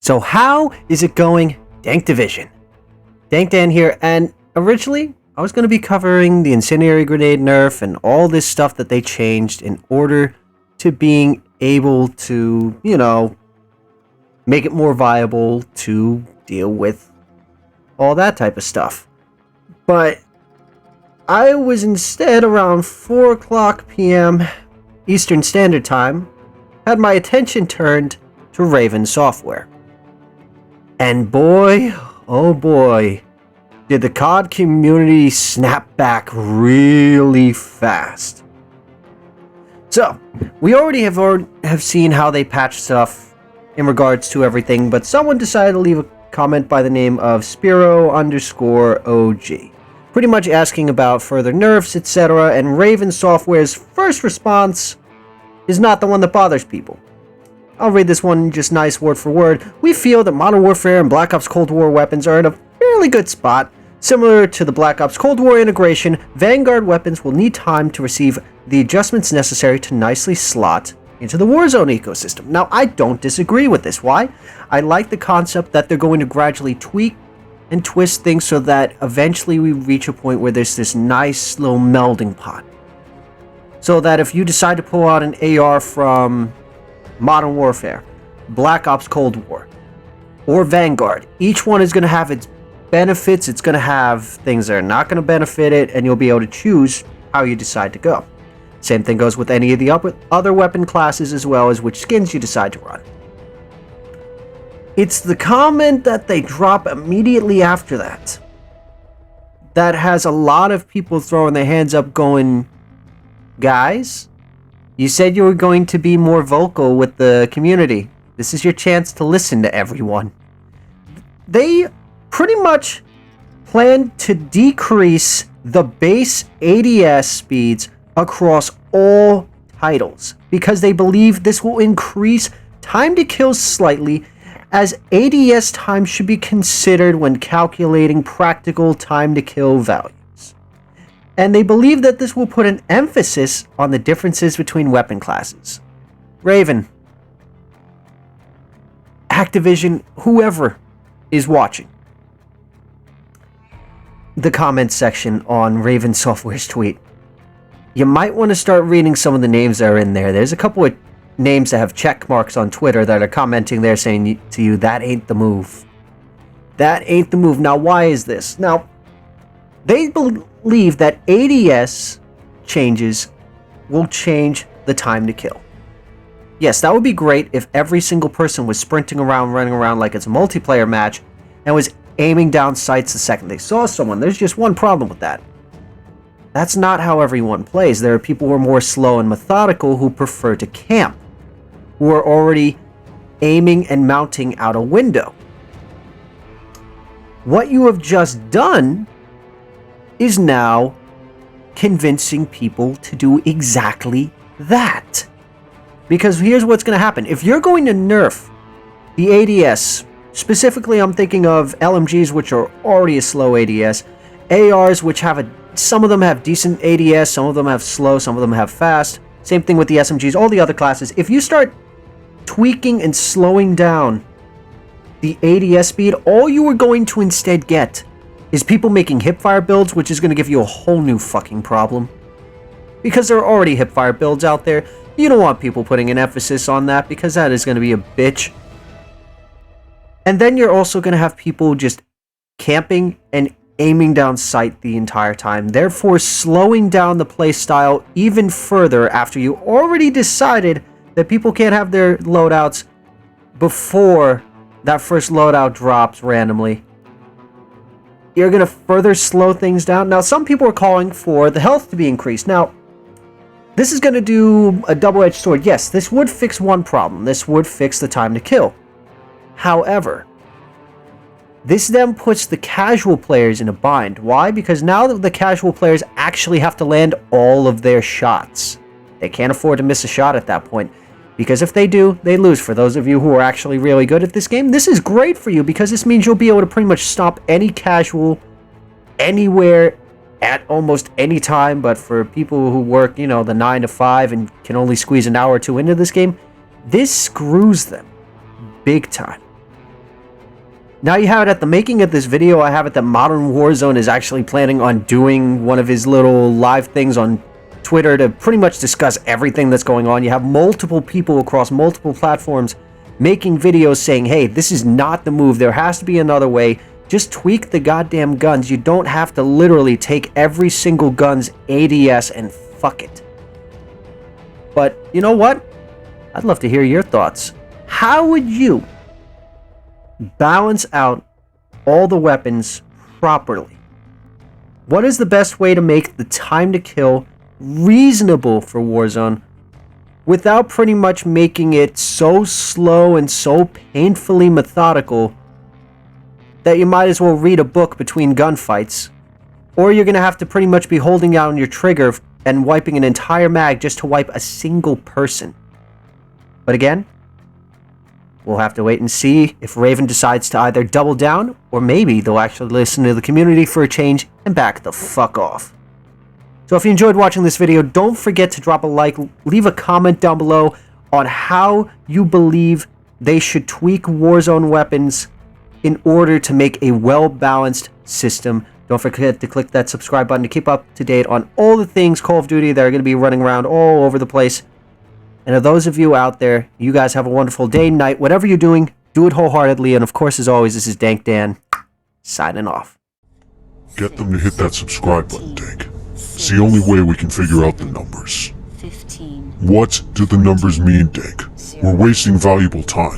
So how is it going, Dank Division? Dank Dan here, and originally I was going to be covering the incendiary grenade nerf and all this stuff that they changed in order to being able to, make it more viable to deal with all that type of stuff. But I was instead around 4 o'clock p.m. Eastern Standard Time, had my attention turned to Raven Software. And boy, oh boy, did the COD community snap back really fast. So, we already have seen how they patched stuff in regards to everything, but someone decided to leave a comment by the name of Spiro_OG. Pretty much asking about further nerfs, etc., and Raven Software's first response is not the one that bothers people. I'll read this one just nice word for word. We feel that Modern Warfare and Black Ops Cold War weapons are in a fairly good spot. Similar to the Black Ops Cold War integration, Vanguard weapons will need time to receive the adjustments necessary to nicely slot into the Warzone ecosystem. Now, I don't disagree with this. Why? I like the concept that they're going to gradually tweak and twist things so that eventually we reach a point where there's this nice little melding pot. So that if you decide to pull out an AR from Modern Warfare, Black Ops Cold War, or Vanguard, each one is going to have its benefits. It's going to have things that are not going to benefit it, and you'll be able to choose how you decide to go. Same thing goes with any of the other weapon classes, as well as which skins you decide to run. It's the comment that they drop immediately after that that has a lot of people throwing their hands up going, guys, you said you were going to be more vocal with the community. This is your chance to listen to everyone. They pretty much plan to decrease the base ADS speeds across all titles because they believe this will increase time to kill slightly, as ADS time should be considered when calculating practical time to kill values. And they believe that this will put an emphasis on the differences between weapon classes. Raven, Activision, whoever is watching, the comments section on Raven Software's tweet, you might want to start reading some of the names that are in there. There's a couple of names that have check marks on Twitter that are commenting there saying to you, that ain't the move. That ain't the move. Now, why is this? Now, they believe that ADS changes will change the time to kill. Yes, that would be great if every single person was sprinting around, running around like it's a multiplayer match, and was aiming down sights the second they saw someone. There's just one problem with that. That's not how everyone plays. There are people who are more slow and methodical who prefer to camp, who are already aiming and mounting out a window. What you have just done is now convincing people to do exactly that. Because here's what's going to happen. If you're going to nerf the ADS, specifically I'm thinking of LMGs, which are already a slow ADS, ARs, which have some of them have decent ADS, some of them have slow, some of them have fast. Same thing with the SMGs, all the other classes. If you start tweaking and slowing down the ADS speed, all you are going to instead get is people making hipfire builds, which is going to give you a whole new fucking problem. Because there are already hipfire builds out there. You don't want people putting an emphasis on that because that is going to be a bitch. And then you're also going to have people just camping and aiming down sight the entire time, therefore slowing down the playstyle even further after you already decided that people can't have their loadouts before that first loadout drops randomly. You're going to further slow things down. Now, some people are calling for the health to be increased. Now, this is going to do a double-edged sword. Yes, this would fix one problem. This would fix the time to kill. However, this then puts the casual players in a bind. Why? Because now the casual players actually have to land all of their shots. They can't afford to miss a shot at that point. Because if they do, they lose. For those of you who are actually really good at this game, this is great for you because this means you'll be able to pretty much stop any casual anywhere at almost any time. But for people who work, the 9 to 5 and can only squeeze an hour or two into this game, this screws them big time. Now you have it at the making of this video, I have it that Modern Warzone is actually planning on doing one of his little live things on Twitter to pretty much discuss everything that's going on. You have multiple people across multiple platforms making videos saying, hey, this is not the move. There has to be another way. Just tweak the goddamn guns. You don't have to literally take every single gun's ADS and fuck it. But you know what? I'd love to hear your thoughts. How would you balance out all the weapons properly? What is the best way to make the time to kill reasonable for Warzone without pretty much making it so slow and so painfully methodical that you might as well read a book between gunfights, or you're going to have to pretty much be holding down your trigger and wiping an entire mag just to wipe a single person? But again, we'll have to wait and see if Raven decides to either double down, or maybe they'll actually listen to the community for a change and back the fuck off. So if you enjoyed watching this video, don't forget to drop a like, leave a comment down below on how you believe they should tweak Warzone weapons in order to make a well-balanced system. Don't forget to click that subscribe button to keep up to date on all the things Call of Duty that are going to be running around all over the place. And to those of you out there, you guys have a wonderful day, night, whatever you're doing, do it wholeheartedly. And of course, as always, this is Dank Dan, signing off. Get them to hit that subscribe button, Dank. It's the only way we can figure out the numbers. 15. What do the numbers mean, Dank? We're wasting valuable time.